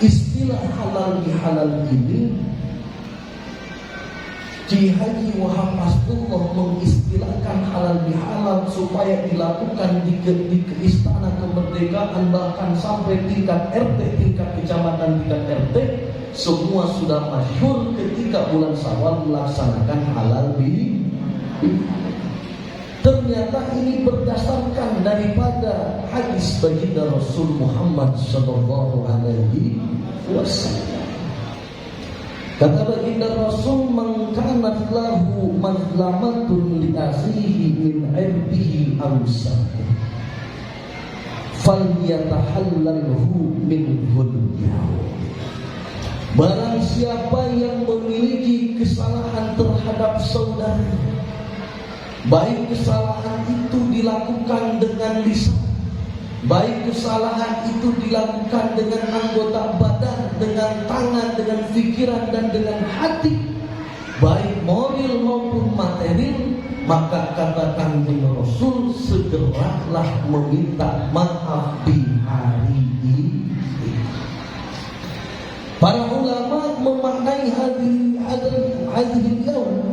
Istilah halal bihalal ini Ki Haji Wahab Masturullah mengistilahkan halal bihalal supaya dilakukan di Istana Kemerdekaan, bahkan sampai tingkat RT, tingkat kecamatan, tingkat RT, semua sudah masyhur ketika bulan Syawal melaksanakan halal bihalal. Ternyata ini berdasarkan daripada hadis baginda Rasul Muhammad sallallahu alaihi wasallam. Kata baginda Rasul, "Man kanat lahu mazlamatun li akhihi min 'irdihi aw sabihi falyatahallalhu minhu." Barang siapa yang memiliki kesalahan terhadap saudaranya, baik kesalahan itu dilakukan dengan lisan, baik kesalahan itu dilakukan dengan anggota badan, dengan tangan, dengan pikiran, dan dengan hati, baik moral maupun material, maka katakan Rasul, segeralah meminta maaf di hari ini. Para ulama memaknai hadis yaum.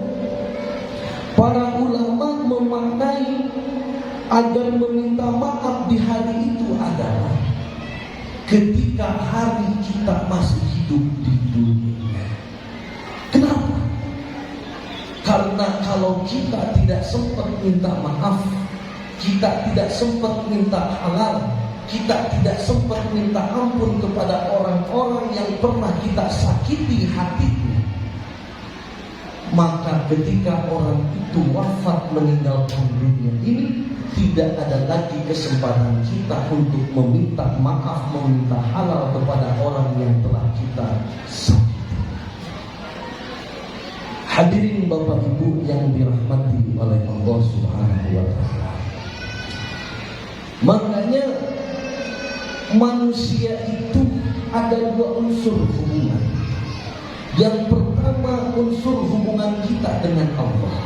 Para ulama memaknai agar meminta maaf di hari itu adalah ketika hari kita masih hidup di dunia. Kenapa? Karena kalau kita tidak sempat minta maaf, kita tidak sempat minta halal, kita tidak sempat minta ampun kepada orang-orang yang pernah kita sakiti hatinya, maka ketika orang itu wafat meninggalkan dunia ini, tidak ada lagi kesempatan kita untuk meminta maaf, meminta halal kepada orang yang telah kita sakiti. Hadirin Bapak Ibu yang dirahmati oleh Allah Subhanahu wa taala. Makanya manusia itu ada dua unsur hubungan. Yang pertama, unsur hubungan kita dengan Allah.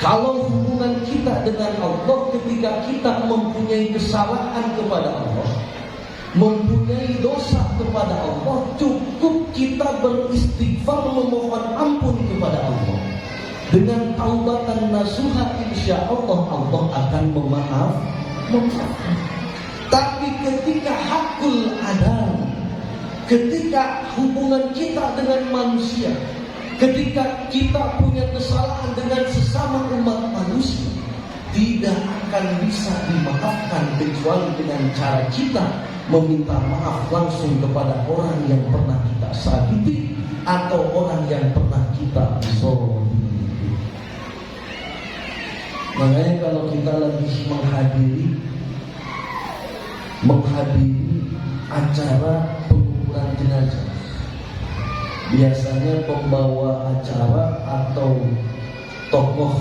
Kalau hubungan kita dengan Allah ketika kita mempunyai kesalahan kepada Allah, mempunyai dosa kepada Allah, cukup kita beristighfar, memohon ampun kepada Allah. Dengan taubatan nasuha, insya Allah Allah akan memaafkan. Tapi ketika hakul adam, ketika hubungan kita dengan manusia, ketika kita punya kesalahan dengan sesama umat manusia, tidak akan bisa dimaafkan kecuali dengan cara kita meminta maaf langsung kepada orang yang pernah kita sakiti atau orang yang pernah kita zalimi. Makanya kalau kita lagi menghadiri acara penguburan jenazah, biasanya pembawa acara atau tokoh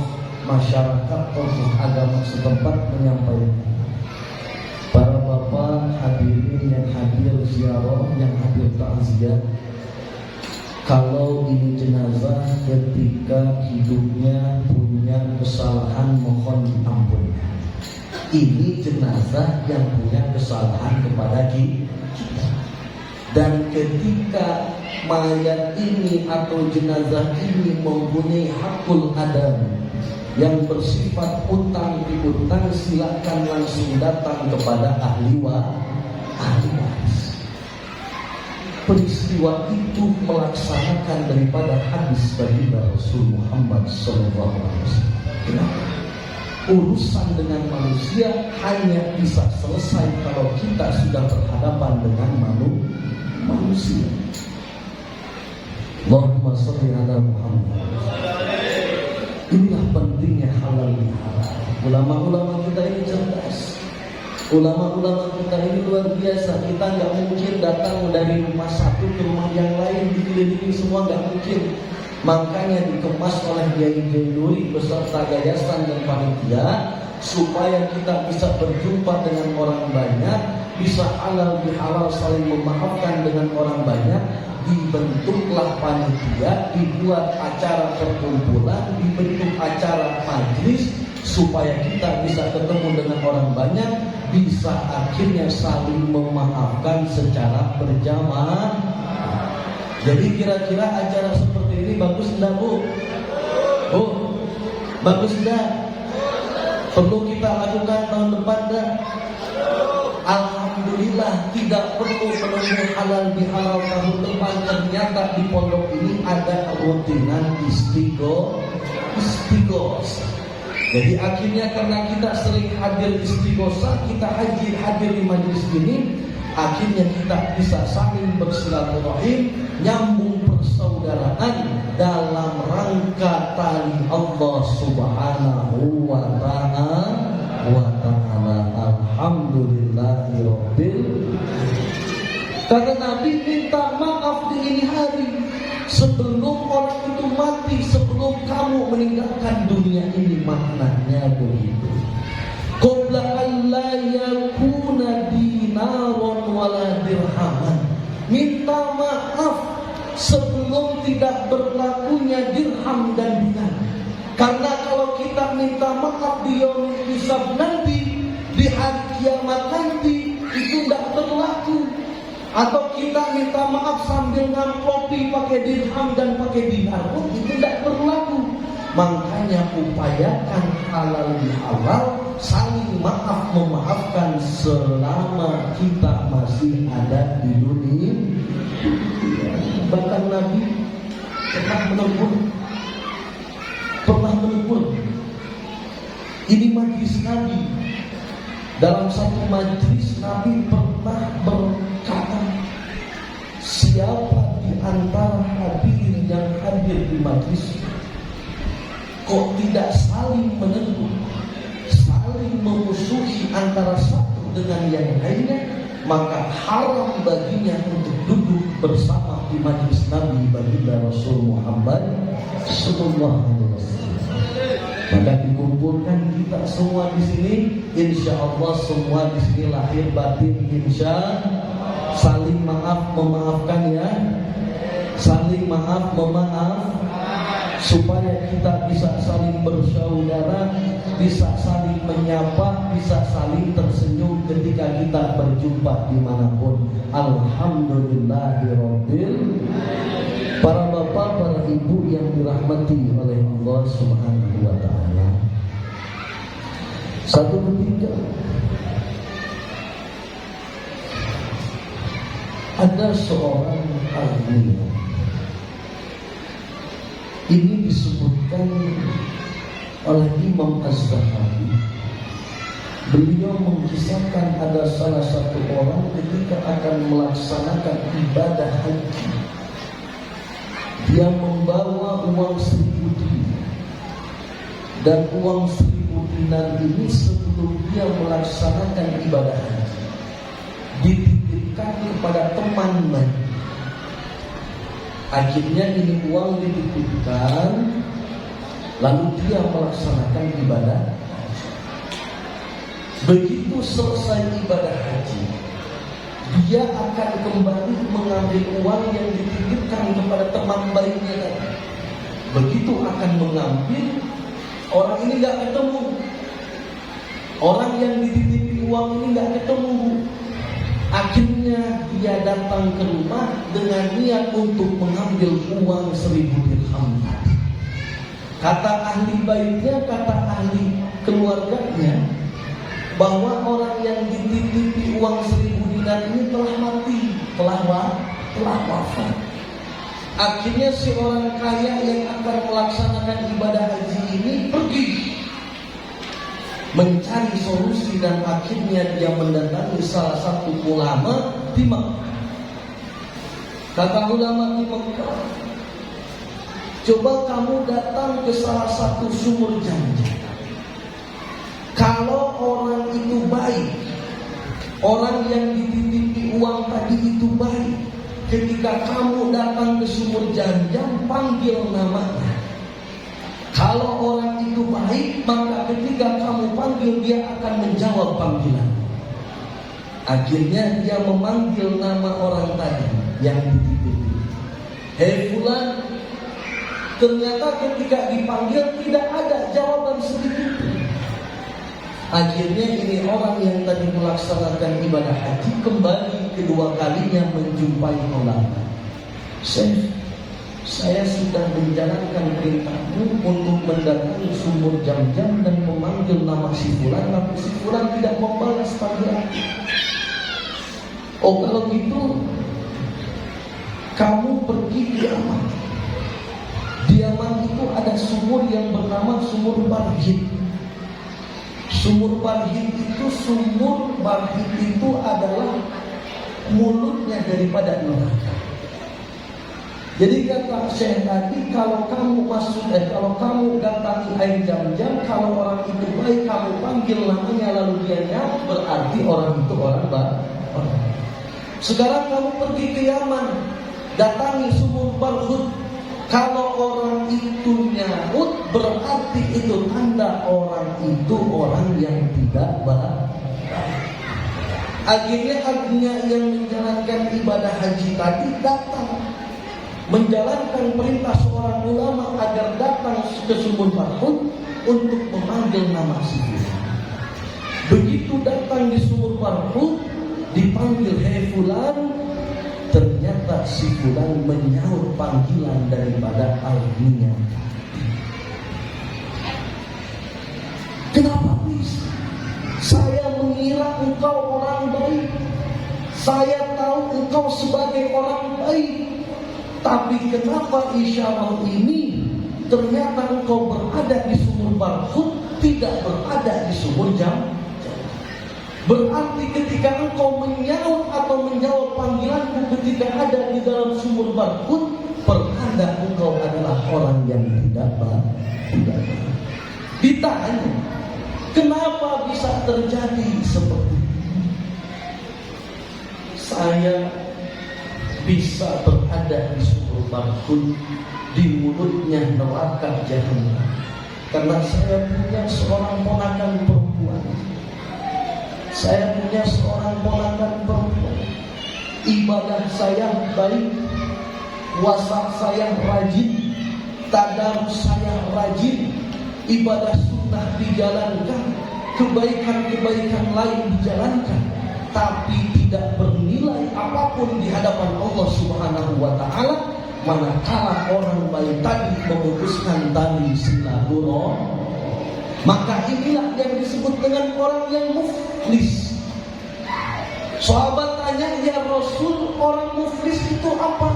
masyarakat, tokoh agama setempat menyampaikan, para bapak hadirin yang hadir ziarah, yang hadir takziah, kalau ini jenazah ketika hidupnya punya kesalahan, mohon diampunkan. Ini jenazah yang punya kesalahan kepada kita. Dan ketika mayat ini atau jenazah ini mempunyai hakul adam yang bersifat utang piutang, silakan langsung datang kepada ahli waris. Peristiwa itu melaksanakan daripada hadis baginda Rasul Muhammad SAW. Kenapa? Urusan dengan manusia hanya bisa selesai kalau kita sudah berhadapan dengan manusia. Allahumma sholli ala Muhammad. Inilah pentingnya halal bihalal. Ulama-ulama kita ini cerdas. Ulama-ulama kita ini luar biasa. Kita nggak mungkin datang dari rumah satu ke rumah yang lain, dikelilingi semua, nggak mungkin. Makanya dikemas oleh Kiai Nuri beserta yayasan dan panitia supaya kita bisa berjumpa dengan orang banyak, bisa halal bihalal saling memaafkan dengan orang banyak. Dibentuklah panitia, dibuat acara perkumpulan, dibentuk acara majlis, supaya kita bisa ketemu dengan orang banyak, bisa akhirnya saling memaafkan secara berjamaah. Jadi kira-kira acara seperti ini bagus enggak, Bu? Bu, bagus enggak? Perlu kita lakukan tahun depan enggak? Alhamdulillah, tidak perlu menunggu halal bihalal tahun depan. Ternyata di pondok ini ada rutinan istighosah. Jadi akhirnya karena kita sering hadir istighosah, kita hadir di majelis ini, akhirnya kita bisa saling bersilaturahim, nyambung persaudaraan dalam rangka tali Allah Subhanahu wa ta'ala. Alhamdulillahirabbil. Karena Nabi minta maaf di ini hari sebelum orang itu mati, sebelum kamu meninggalkan dunia ini. Maknanya begitu. Qabla an la yakuna dinaron wala dirhaman. Minta maaf sebelum tidak berlakunya dirham dan dinar. Karena kalau kita minta maaf di yaumul hisab nanti, di hari kiamat nanti, itu tidak berlaku. Atau kita minta maaf sambil ngamplopi pakai dirham dan pakai dinar pun itu tidak berlaku. Makanya upayakan halal bihalal, saling maaf memaafkan selama kita masih ada di dunia. Bahkan Nabi pernah menegur. Ini majlis Nabi. Dalam satu majlis Nabi pernah berkata, siapa di antara hadirin yang hadir di majlis kok tidak saling menegur, saling memusuhi antara satu dengan yang lainnya, maka haram baginya untuk duduk bersama di majlis Nabi baginda Rasul Muhammad sallallahu alaihi wasallam. Maka dikumpulkan kita semua di sini, insya Allah semua di sini lahir batin insya, saling maaf memaafkan ya, saling maaf memaaf, supaya kita bisa saling bersaudara, bisa saling menyapa, bisa saling tersenyum ketika kita berjumpa dimanapun. Alhamdulillahirabbil. Para bapak, para ibu yang dirahmati oleh Allah Subhanahu wa ta'ala, satu ketika ada seorang ahli. Ini disebutkan oleh Imam Az-Zahabi. Beliau mengisahkan ada salah satu orang ketika akan melaksanakan ibadah haji, dia membawa uang 1.000 dinar. Dan uang 1.000 dinar ini sebelum dia melaksanakan ibadah haji dititipkan kepada temannya. Akhirnya ini uang dititipkan, lalu dia melaksanakan ibadah haji. Begitu selesai ibadah haji, dia akan kembali mengambil uang yang dititipkan kepada teman baiknya tadi. Begitu akan mengambil, orang ini nggak ketemu. Orang yang dititipi uang ini nggak ketemu. Akhirnya dia datang ke rumah dengan niat untuk mengambil uang 1.000 dirham tadi. Kata ahli baitnya, kata ahli keluarganya, bahwa orang yang dititipi uang 1.000 dinar ini telah mati, telah wafat. Akhirnya si orang kaya yang akan melaksanakan ibadah haji ini pergi mencari solusi, dan akhirnya dia mendatangi salah satu ulama di Makkah. Kata ulama di Makkah, coba kamu datang ke salah satu sumur janji. Kalau orang itu baik, orang yang dititipi uang tadi itu baik, ketika kamu datang ke sumur Jam-Jam, panggil namanya. Kalau orang itu baik, maka ketika kamu panggil, dia akan menjawab panggilan. Akhirnya dia memanggil nama orang tadi yang dititipi. Hei fulan. Ternyata ketika dipanggil tidak ada jawaban sedikit. Akhirnya ini orang yang tadi melaksanakan ibadah haji kembali kedua kalinya menjumpai ulama. Saya sudah menjalankan perintahmu untuk mendatangi sumur Jam-Jam dan memanggil nama si fulan, tapi si fulan tidak membalas panggilan. Oh, kalau gitu kamu pergi ke Yaman. Di Yaman itu ada sumur yang bernama Sumur Barhid. Sumur Barhid itu adalah mulutnya daripada neraka. Jadi kata Syekh tadi, kalau kamu datangi air Jam-Jam, kalau orang itu baik, kamu panggil namanya lalu dia nyaut, berarti orang itu orang baik. Sekarang kamu pergi ke Yaman, datangi Sumur Barhid. Kalau orang itu nyaut, berarti itu tanda orang itu orang yang tidak baik. Akhirnya yang menjalankan ibadah haji tadi datang menjalankan perintah seorang ulama agar datang ke Sumur Barhid untuk memanggil nama si fulan. Begitu datang di Sumur Barhid, dipanggil hei fulan, ternyata si fulan menyaut panggilan daripada alminya. Kenapa bisa? Saya mengira engkau orang baik. Saya tahu engkau sebagai orang baik. Tapi kenapa isyarat ini ternyata engkau berada di Sumur Barhid, tidak berada di Sumur Jam? Berarti ketika engkau menyaut atau menjawab panggilanku ketika ada di dalam Sumur Barhid, pertanda engkau adalah orang yang tidak baik. Ditanya, kenapa bisa terjadi seperti ini? Saya bisa berada di Sumur Barhid, di mulutnya neraka Jahannam, karena saya punya seorang ponakan perempuan. Ibadah saya baik, puasa saya rajin, tadarus saya rajin, ibadah sunnah dijalankan, kebaikan-kebaikan lain dijalankan, tapi tidak bernilai apapun di hadapan Allah Subhanahu wa Ta'ala, manakala orang baik tadi memutuskan tali silaturahmi. Maka inilah yang disebut dengan orang yang muflis. Sahabat tanya, ya Rasul, orang muflis itu apa?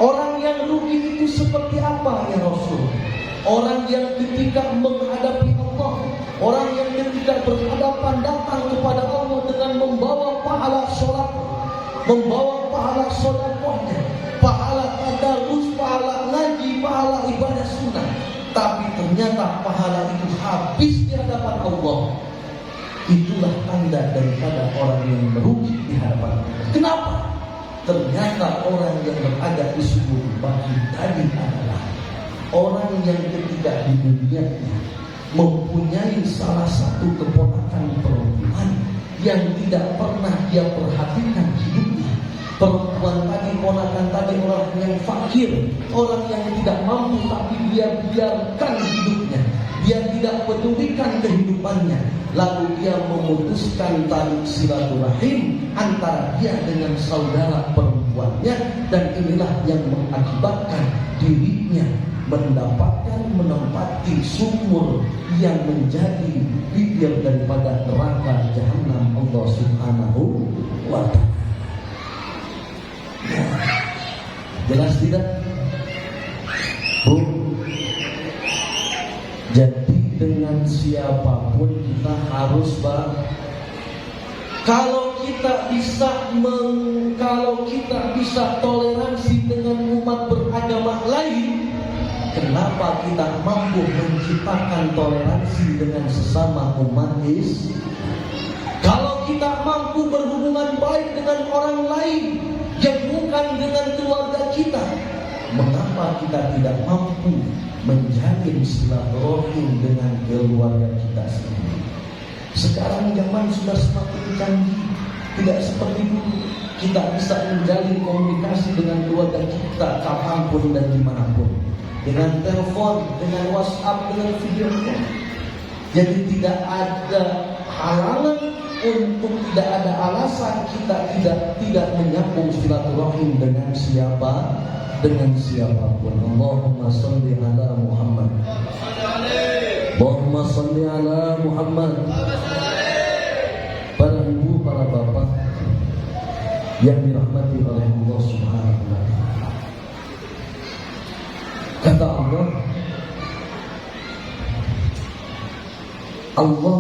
Orang yang rugi itu seperti apa ya Rasul? Orang yang ketika menghadapi Allah, orang yang ketika berhadapan datang kepada Allah dengan membawa pahala sholat, membawa pahala sedekahnya, pahala tadarus, pahala ngaji, pahala ibadah sunnah, tapi ternyata pahala itu habis di hadapan Allah. Itulah tanda daripada orang yang merugi di hadapan Allah. Kenapa? Ternyata orang yang berada di Sumur Barhid tadi adalah orang yang ketika di dunianya mempunyai salah satu keponakan perempuan yang tidak pernah dia perhatikan hidupnya. Perempuan tadi, ponakan tadi orang yang fakir, orang yang tidak mampu, tapi dia biarkan hidupnya, dia tidak pedulikan kehidupannya. Lalu dia memutuskan tali silaturahim antara dia dengan saudara perempuannya, dan inilah yang mengakibatkan dirinya menempati sumur yang menjadi bibir daripada neraka Jahannam Allah Subhanahu wa Ta'ala. Jelas tidak, Bu? Jadi dengan siapapun kita harus kalau kita bisa toleransi dengan umat beragama lain, kenapa kita mampu menciptakan toleransi dengan sesama umat Islam? Kalau kita mampu berhubungan baik dengan orang lain yang bukan dengan keluarga kita, mengapa kita tidak mampu menjalin silaturahim dengan keluarga kita sendiri? Sekarang zaman sudah semakin canggih, tidak seperti dulu. Kita bisa menjalin komunikasi dengan keluarga kita kapanpun dan dimanapun, dengan telepon, dengan WhatsApp, dengan video call. Jadi tidak ada halangan untuk tidak ada alasan kita tidak menyambung silaturahim dengan siapapun. Allahumma sholli ala Muhammad. Allahumma sholli ala Muhammad. Para ibu, para bapak yang dirahmati oleh Allah Subhanahu wa taala. Kata Allah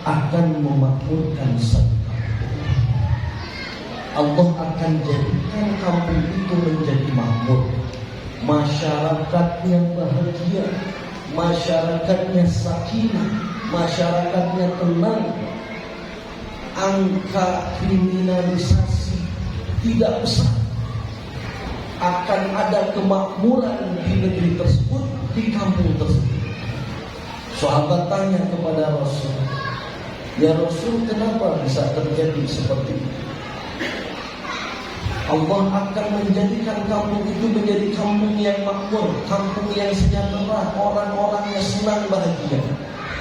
akan memakmurkan satu kampung. Allah akan jadikan kampung itu menjadi makmur. Masyarakatnya bahagia, masyarakatnya sakinah, masyarakatnya tenang. Angka kriminalisasi tidak besar. Akan ada kemakmuran di negeri tersebut, di kampung tersebut. Sahabat tanya kepada Rasul, "Ya Rasul, kenapa bisa terjadi seperti ini?" Allah akan menjadikan kampung itu menjadi kampung yang makmur, kampung yang sejahtera, orang-orangnya senang bahagia.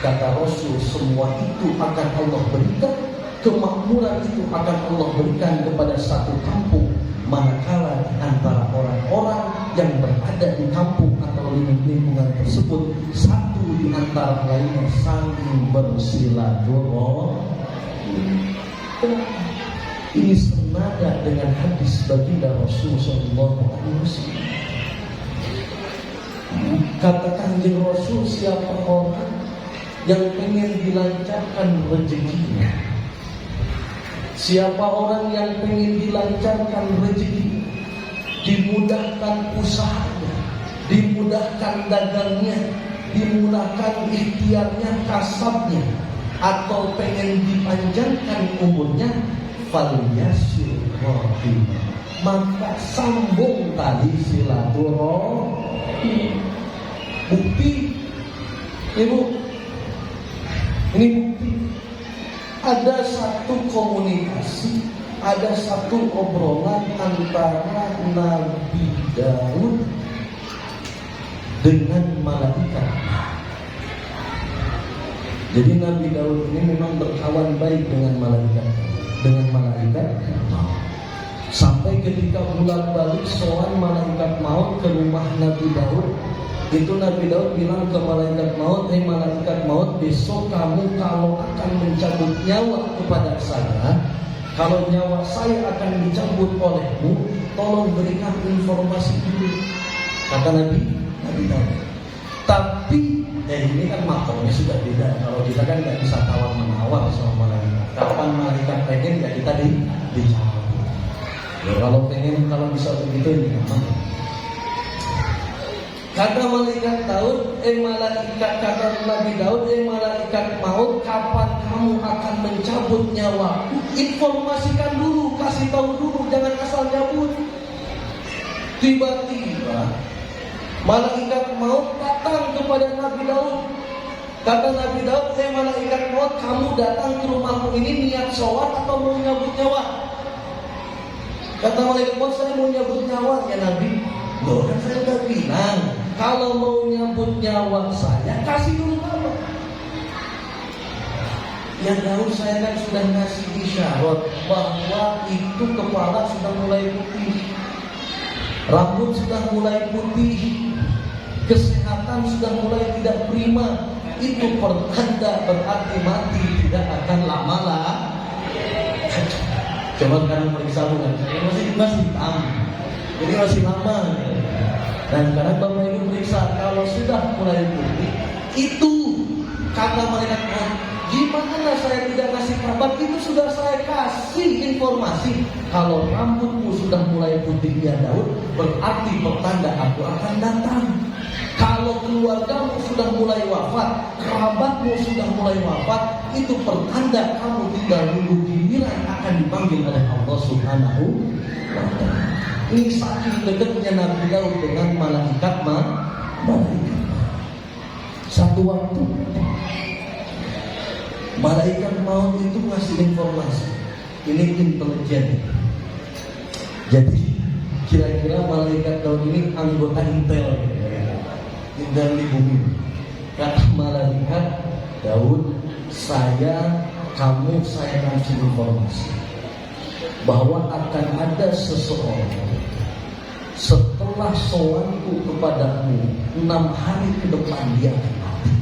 Kata Rasul, semua itu akan Allah berikan. Kemakmuran itu akan Allah berikan kepada satu kampung manakala antara orang-orang yang berada di kampung atau lingkungan tersebut satu di antara lainnya saling bersilaturahim. Ini senada dengan hadis baginda Rasul sallallahu alaihi wasallam. Kata Kanjeng Rasul, siapa orang yang ingin dilancarkan rezekinya, siapa orang yang ingin dilancarkan rezeki, dimudahkan usahanya, dimudahkan dagangnya, dimudahkan ikhtiarnya, kasabnya, atau pengen dipanjangkan umurnya, falyasir rahim, maka sambung tali silaturahim. Bukti, ibu, ini bukti. Ada satu komunikasi, ada satu obrolan antara Nabi Daud dengan malaikat. Jadi Nabi Daud ini memang berkawan baik dengan malaikat. Sampai ketika bulan balik soal malaikat maut ke rumah Nabi Daud, itu Nabi Daud bilang ke malaikat maut, malaikat maut, besok kamu kalau akan mencabut nyawa kepada saya, kalau nyawa saya akan dicabut olehmu, tolong berikan informasi dulu. Kata Nabi Daud. Tapi ini kan makomnya sudah beda. Kalau kita kan nggak bisa tawar menawar sama malaikat. Kapan malaikat pengen ya kita dicabut. Ya, kalau pengen, kalau bisa begitu ini memang. Kata malaikat Daud, kata Nabi Daud, malaikat maut, kapan kamu akan mencabut nyawaku? Informasikan dulu, kasih tahu dulu, jangan asal cabut. Tiba-tiba malaikat maut datang kepada Nabi Daud. Kata Nabi Daud, malaikat maut, kamu datang ke rumahku ini niat sholat atau mau nyabut nyawa? Kata malaikat maut, saya mau nyabut nyawa ya Nabi. Loh, kan saya udah bilang, kalau mau nyabut nyawa saya, kasih dulu kabar. Ya Daud, saya kan sudah ngasih isyarat bahwa itu kepala sudah mulai putih, rambut sudah mulai putih, kesehatan sudah mulai tidak prima. Itu pertanda berarti mati tidak akan lama lah. Coba sekarang periksa bukan? Masih hitam. Jadi masih lama. Dan sekarang Bapak Ibu periksa, kalau sudah mulai putih, itu kata malaikat maut, gimana saya tidak kasih kabar? Itu sudah saya kasih informasi. Kalau rambutmu sudah mulai putih ya Daud, berarti pertanda aku akan datang. Kalau keluargamu sudah mulai wafat, kerabatmu sudah mulai wafat, itu pertanda kamu tinggal nunggu giliran akan dipanggil oleh Allah Subhanahu wa ta'ala. Ini saking dekatnya Nabi Daud dengan malaikat satu waktu malaikat maut itu ngasih informasi. Ini intelijen. Jadi kira-kira malaikat Daud ini anggota intel di bumi. Kata malaikat, Daud, kamu saya kasih informasi bahwa akan ada seseorang setelah sowanku kepadamu 6 hari ke depan dia akan mati.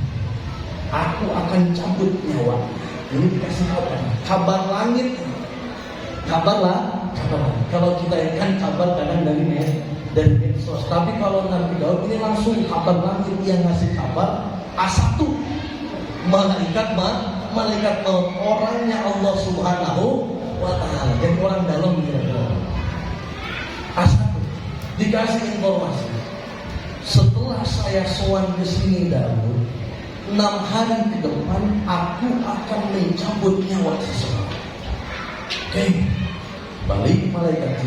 Aku akan cabut nyawanya. Ini dikasih kabar langit. Kabarlah. Kalau kita kan kabar kadang dari medsos. Tapi kalau Nabi Daud ini langsung kabar langit, yang ngasih kabar A1. Malaikat maut, orangnya Allah Subhanahu wa ta'ala. Jadi orang dalam A1 dikasih informasi. Setelah saya sowan ke sini Daud, 6 hari ke depan aku akan mencabut nyawa seseorang. Oke. Balik malaikat.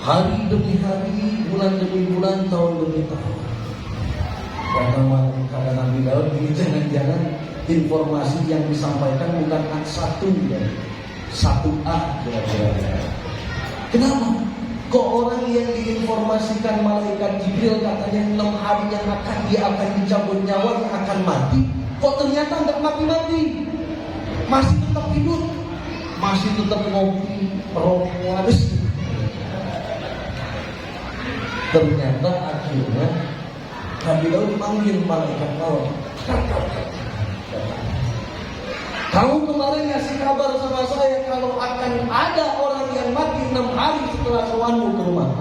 Hari demi hari, bulan demi bulan, tahun demi tahun. Kata Nabi Daud, ini jangan-jangan informasi yang disampaikan bukan A1 ya, 1A kira-kira. Kenapa? Kok orang yang diinformasikan malaikat Jibril katanya 6 hari yang dia akan dicabut nyawanya, akan mati, kok ternyata nggak mati-mati, masih tetap hidup, masih tetap ngopi, perokok. Ternyata akhirnya Nabi Daud dipanggil malaikat maut. Kamu kemarin ngasih kabar sama saya kalau akan ada orang yang mati 6 hari setelah sowanmu ke rumah.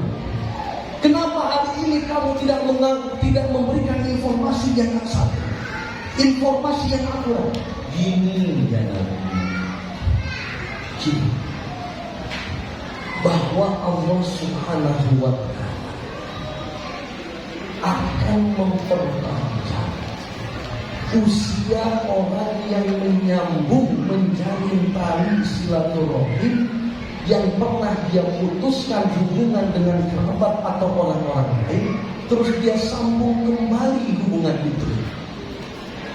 Kenapa hari ini kamu tidak memberikan informasi yang asal, informasi yang akurat? Gini jangan. Gini. Bahwa Allah Subhanahu wa ta'ala akan memperpanjang usia orang yang menyambung menjalin tali silaturahim yang pernah dia putuskan hubungan dengan kerabat atau orang-orang lain, terus dia sambung kembali hubungan itu.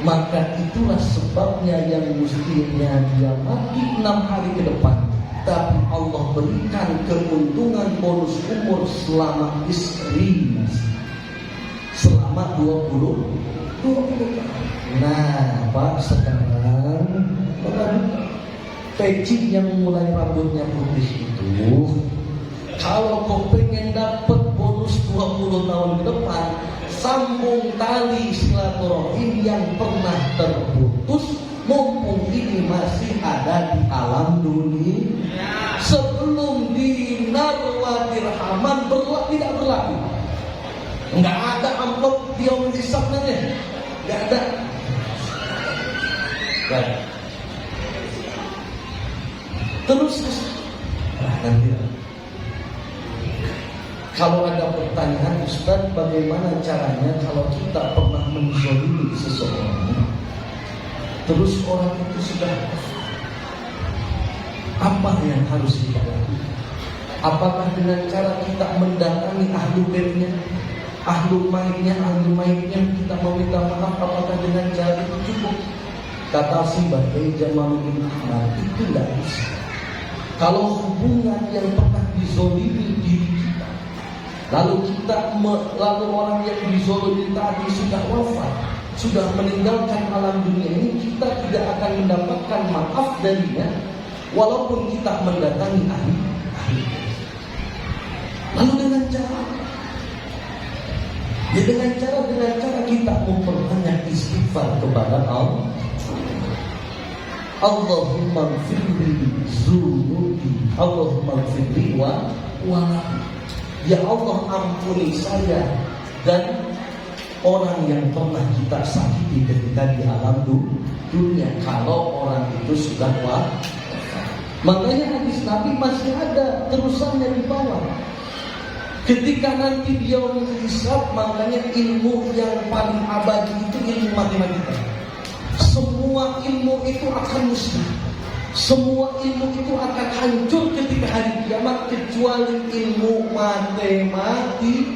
Maka itulah sebabnya yang mestinya dia mati 6 hari ke depan, tapi Allah berikan keuntungan bonus umur selama istri selama 20 tahun. Nah, Pak, sekarang peci yang mulai rambutnya putih itu, kalau kau pengen dapat bonus 20 tahun ke depan, sambung tali silaturahim yang pernah terputus, mumpung ini masih ada di alam dunia. Sebelum dinar wa dirhaman tidak berlaku. Enggak ada amplop dia menghisap nanti. Enggak ada. Terus nanti kalau ada pertanyaan, Ustaz, bagaimana caranya kalau kita pernah menzalimi seseorang, terus orang itu sudah, apa yang harus kita lakukan? Apakah dengan cara kita mendatangi ahlu baitnya, ahlu maitnya kita meminta maaf? Apakah dengan cara itu cukup? Kata si Bagai Jamaluddin Ahmad, itu tidak bisa. Kalau hubungan yang pernah dizalimi diri kita, lalu orang yang dizalimi tadi sudah wafat, sudah meninggalkan alam dunia ini, kita tidak akan mendapatkan maaf darinya, walaupun kita mendatangi ahli. Lalu dengan cara kita memperbanyak istighfar kepada Allah. Allahumma gfirli dzunubi, Allahumma gfirli wa ya Allah, ampuni saya dan orang yang pernah kita sakiti ketika di alam dunia, kalau orang itu sudah wafat. Makanya hadis Nabi masih ada terusannya di bawah. Ketika nanti dia menghisab, makanya ilmu yang paling abadi itu ilmu matematika. Semua ilmu itu akan musnah. Semua ilmu itu akan hancur ketika hari kiamat kecuali ilmu matematika.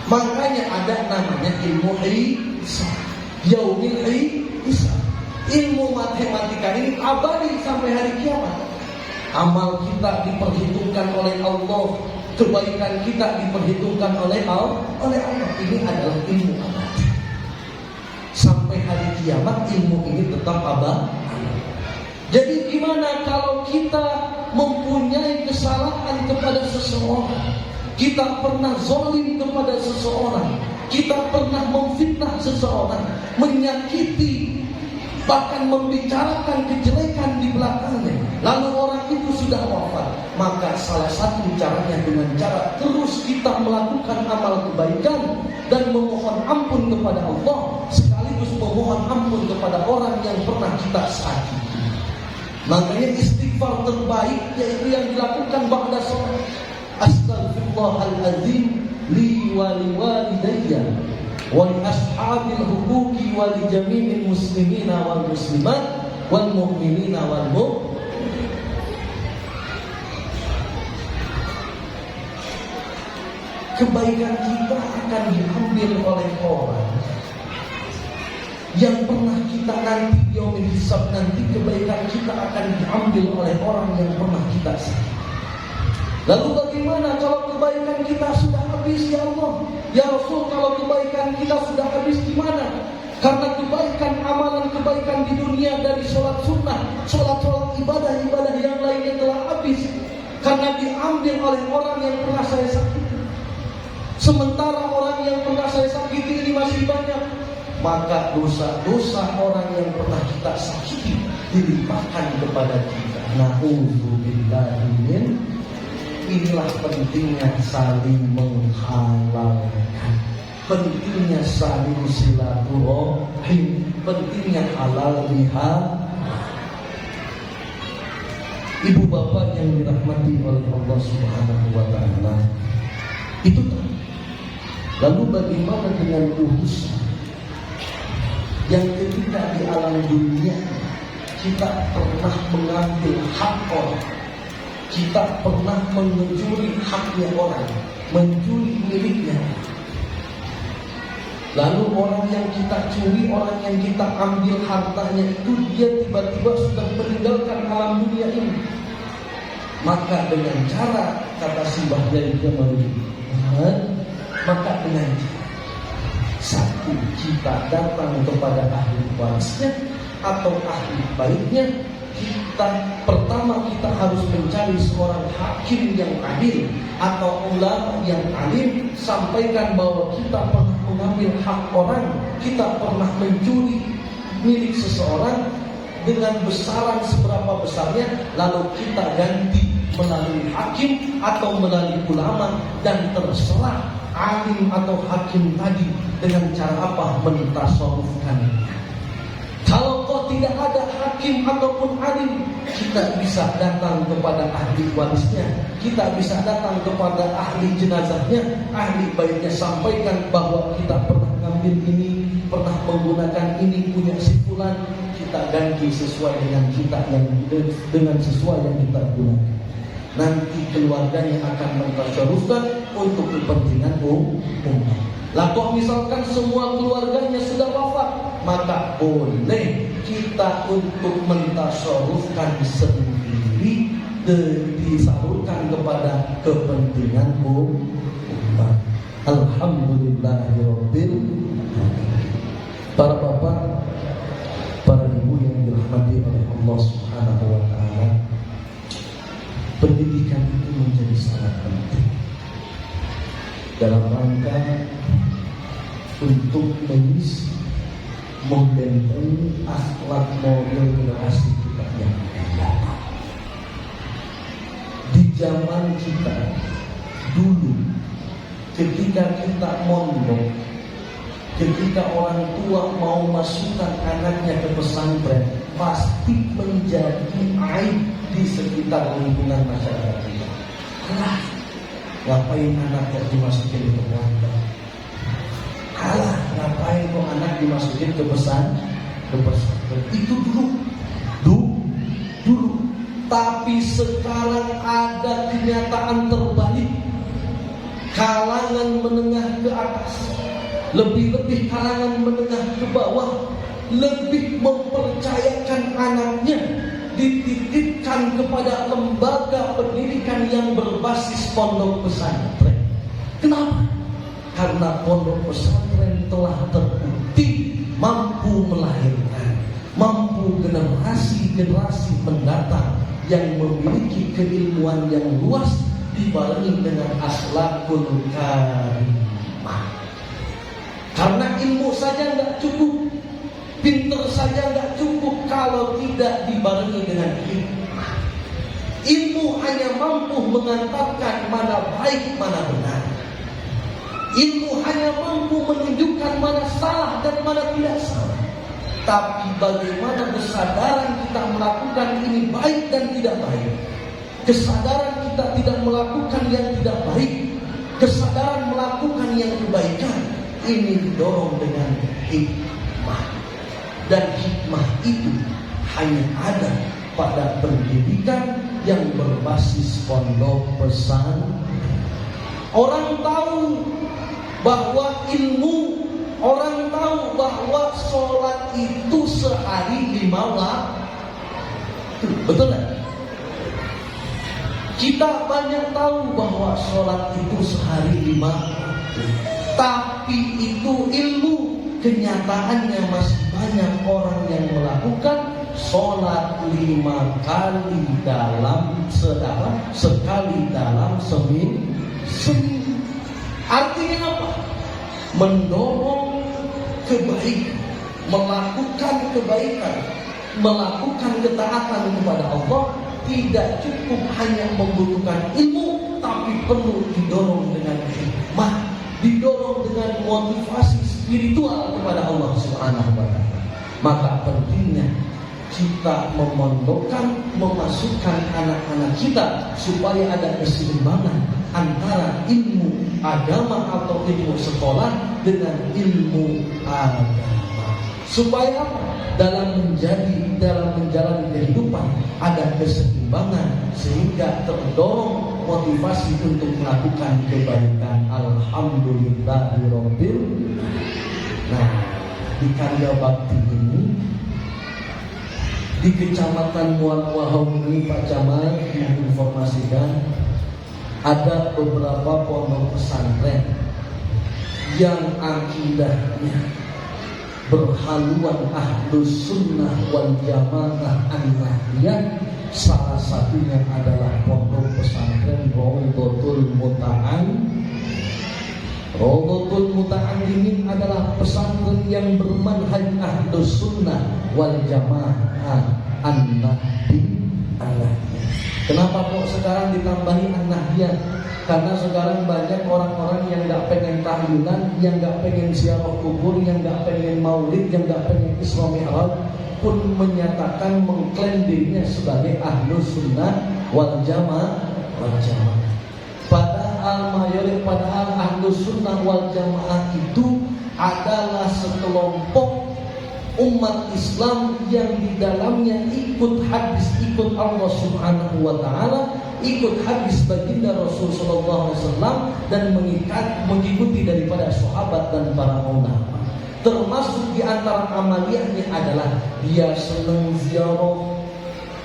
Makanya ada namanya ilmu hisab, yaumil hisab. Ilmu matematika ini abadi sampai hari kiamat. Amal kita diperhitungkan oleh Allah, kebaikan kita diperhitungkan oleh Allah. Ini adalah ilmu abadi. Sampai hari kiamat ilmu ini tetap abadi. Jadi gimana kalau kita mempunyai kesalahan kepada seseorang, kita pernah zalim kepada seseorang, kita pernah memfitnah seseorang, menyakiti, bahkan membicarakan kejelekan di belakangnya, lalu orang itu sudah wafat, maka salah satu caranya dengan cara terus kita melakukan amal kebaikan dan memohon ampun kepada Allah, sekaligus memohon ampun kepada orang yang pernah kita sakiti. Makanya istighfar terbaik yaitu yang dilakukan ba'da sholat. Astaghfirullahaladzim li wa li walidayya wa li ashabil huquqi wa li jami'il muslimina wal muslimat wal mu'minina wal mu'min. Kebaikan kita akan diambil oleh orang yang pernah kita nanti yaumil hisab, nanti kebaikan kita akan diambil oleh orang yang pernah kita sakiti. Lalu bagaimana kalau kebaikan kita sudah habis, ya Allah? Ya Rasul, kalau kebaikan kita sudah habis gimana? Karena kebaikan, amalan kebaikan di dunia dari sholat sunnah, sholat ibadah yang lainnya telah habis karena diambil oleh orang yang pernah saya sakiti. Sementara orang yang pernah saya sakiti ini masih banyak, maka dosa-dosa orang yang pernah kita sakiti dilimpahkan kepada kita. Na'udzubillahi min. Inilah pentingnya saling menghalalkan, pentingnya saling silaturahim, pentingnya halal bihalal. Ibu bapak yang dirahmati oleh Allah Subhanahu wa ta'ala, itu tadi. Lalu bagaimana dengan urusan yang ketika di alam dunia kita pernah mengambil hak orang, kita pernah mencuri haknya orang, mencuri miliknya. Lalu orang yang kita curi, orang yang kita ambil hartanya itu, dia tiba-tiba sudah meninggalkan alam dunia ini. Maka dengan cara, kata Simbah dari Jamal, maka dengan cara satu, kita datang kepada ahli warisnya atau ahli baiknya. Pertama kita harus mencari seorang hakim yang adil atau ulama yang alim, sampaikan bahwa kita pernah mengambil hak orang, kita pernah mencuri milik seseorang dengan besaran seberapa besarnya, lalu kita ganti melalui hakim atau melalui ulama, dan terserah alim atau hakim tadi dengan cara apa mentasawufkannya. Kalau kau tidak ada hakim ataupun alim, kita bisa datang kepada ahli warisnya, kita bisa datang kepada ahli jenazahnya, ahli baiknya, sampaikan bahwa kita pernah ngambil ini, pernah menggunakan ini punya si fulan, kita ganti sesuai dengan kita yang dengan sesuai yang kita gunakan. Nanti keluarganya akan mentasarufkan untuk kepentingan umat. Lah kok misalkan semua keluarganya sudah wafat, maka boleh kita untuk mentasarufkan sendiri, disalurkan kepada kepentingan umat. Alhamdulillahirabbil alamin. Para bapak, para ibu yang dirahmati oleh Allah Subhanahu wa taala, pendidikan itu menjadi sangat penting dalam rangka untuk mengisi, membentengi akhlak moral generasi kita yang akan datang. Di zaman kita dulu, ketika kita mondok, ketika orang tua mau masukkan anaknya ke pesantren, pasti menjadi aib di sekitar lingkungan masyarakat kita. Alah, ngapain anak kok dimasukin ke pondok? Alah, ngapain kok anak dimasukin ke pesantren? Itu dulu. Tapi sekarang ada kenyataan terbalik. Kalangan menengah ke atas, lebih-lebih kalangan menengah ke bawah, lebih mempercayakan anaknya dititipkan kepada lembaga pendidikan yang berbasis pondok pesantren. Kenapa? Karena pondok pesantren telah terbukti mampu mampu melahirkan, mampu generasi-generasi mendatang yang memiliki keilmuan yang luas dibarengi dengan akhlakul karimah. Karena ilmu saja nggak cukup, pinter saja nggak cukup kalau tidak dibarengi dengan hikmah. Ilmu hanya mampu mengantarkan mana baik, mana benar. Ilmu hanya mampu menunjukkan mana salah dan mana tidak salah. Tapi bagaimana kesadaran kita melakukan ini baik dan tidak baik, kesadaran kita tidak melakukan yang tidak baik, kesadaran melakukan yang kebaikan, ini didorong dengan hikmah. Dan hikmah itu hanya ada pada pendidikan yang berbasis pondok pesantren. Orang tahu bahwa ilmu, orang tahu bahwa sholat itu sehari 5 waktu. Betul kan? Kita banyak tahu bahwa sholat itu sehari 5 waktu. Tapi itu ilmu. Kenyataannya masih banyak orang yang melakukan sholat 5 kali dalam sekali dalam seminggu. Artinya apa? Mendorong kebaikan, melakukan kebaikan, melakukan ketaatan kepada Allah tidak cukup hanya membutuhkan ilmu, tapi perlu didorong dengan hikmah, didorong dengan motivasi spiritual kepada Allah Subhanahu wa Ta'ala. Maka pentingnya kita memondokkan, memasukkan anak-anak kita supaya ada keseimbangan antara ilmu agama atau ilmu sekolah dengan ilmu agama. Supaya apa? Dalam menjalani kehidupan ada keseimbangan sehingga terdorong motivasi untuk melakukan kebaikan. Alhamdulillahirabbil. Nah, di karya bakti ini di Kecamatan Muarwahau ini Pak Camat menginformasikan ada beberapa pondok pesantren yang akidahnya berhaluan Ahlus Sunnah wal Jamaah An-Nahdiyah. Salah satunya adalah pondok pesantren Rawdatul Muta'allimin adalah pesantren yang bermanhaj Ahlus Sunnah wal Jamaah An-Nahdiyah. Kenapa kok sekarang ditambahi An-Nahdiyah? Karena sekarang banyak orang-orang yang gak pengen tahlilan, yang gak pengen ziarah kubur, yang gak pengen maulid, yang gak pengen Isra Mi'raj pun menyatakan mengklaim dirinya sebagai Ahlus Sunnah wal Jamaah. Padahal Ahlus Sunnah wal Jamaah itu adalah sekelompok umat Islam yang di dalamnya ikut hadis, ikut Allah Subhanahu wa Ta'ala, ikut hadis baginda Rasul sallallahu alaihi wasallam dan mengikuti daripada sahabat dan para ulama. Termasuk di antara amaliyahnya adalah dia senang ziarah,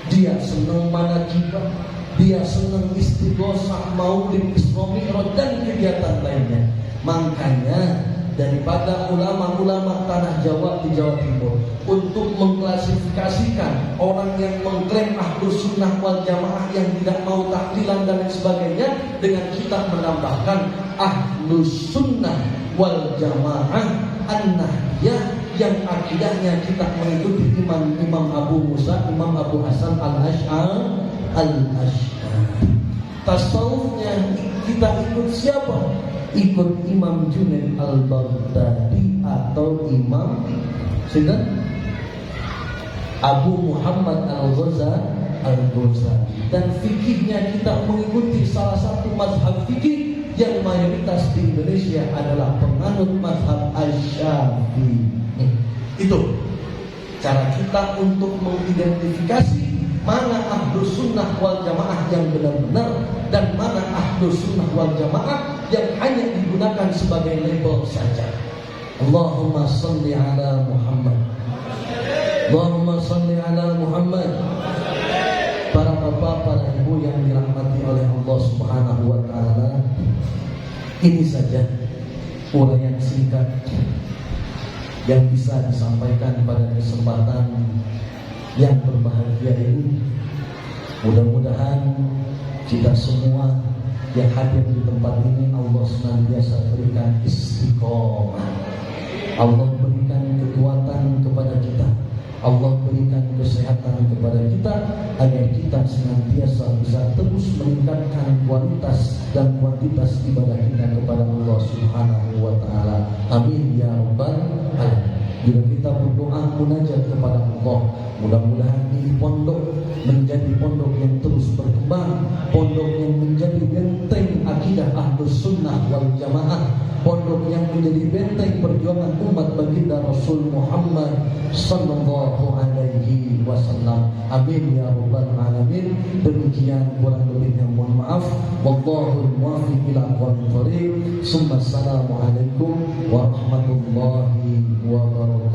dia senang manakibah, dia senang istighosah, maulid, Isra Mi'raj dan kegiatan lainnya. Makanya daripada ulama-ulama tanah Jawa di Jawa Timur untuk mengklasifikasikan orang yang mengklaim Ahlus Sunnah wal Jamaah yang tidak mau tahlilan dan lain sebagainya, dengan kita menambahkan Ahlus Sunnah wal Jamaah An-Nahdiyah yang akidahnya kita mengikuti Imam Abu Musa, Imam Abu Hasan Al-Asy'ari. Tasawufnya kita ikut siapa? Ikut Imam Junaid Al-Baghdadi atau Imam Abu Muhammad Al-Ghazali. Dan fikihnya kita mengikuti salah satu mazhab fikih yang mayoritas di Indonesia adalah penganut mazhab Asy-Syafi'i. Itu cara kita untuk mengidentifikasi mana Ahlus Sunnah wal Jamaah yang benar-benar dan mana Ahlus Sunnah wal Jamaah yang hanya digunakan sebagai label saja. Allahumma salli ala Muhammad. Allahumma salli ala Muhammad. Para bapak, para ibu yang dirahmati oleh Allah Subhanahu wa Ta'ala, ini saja uraian singkat yang bisa disampaikan pada kesempatan yang berbahagia ini. Mudah-mudahan kita semua yang hadir di tempat ini Allah senantiasa berikan istiqomah, Allah berikan kekuatan kepada kita, Allah berikan kesehatan kepada kita, agar kita senantiasa bisa terus meningkatkan kualitas dan kuantitas ibadah kita kepada Allah Subhanahu wa Ta'ala. Amin ya rabbal alamin. Bila kita berdoa munajat kepada Allah, mudah-mudahan ini pondok menjadi pondok yang terus berkembang, pondok yang menjadi benteng akidah Ahlus Sunnah wal Jamaah, pondok yang menjadi benteng perjuangan umat baginda Rasul Muhammad sallallahu alaihi wasallam. Amin ya rabbal alamin. Demikian, kurang lebihnya mohon maaf. Wallahul muwaffiq ila aqwamit thoriq. Assalamualaikum warahmatullahi wabarakatuh.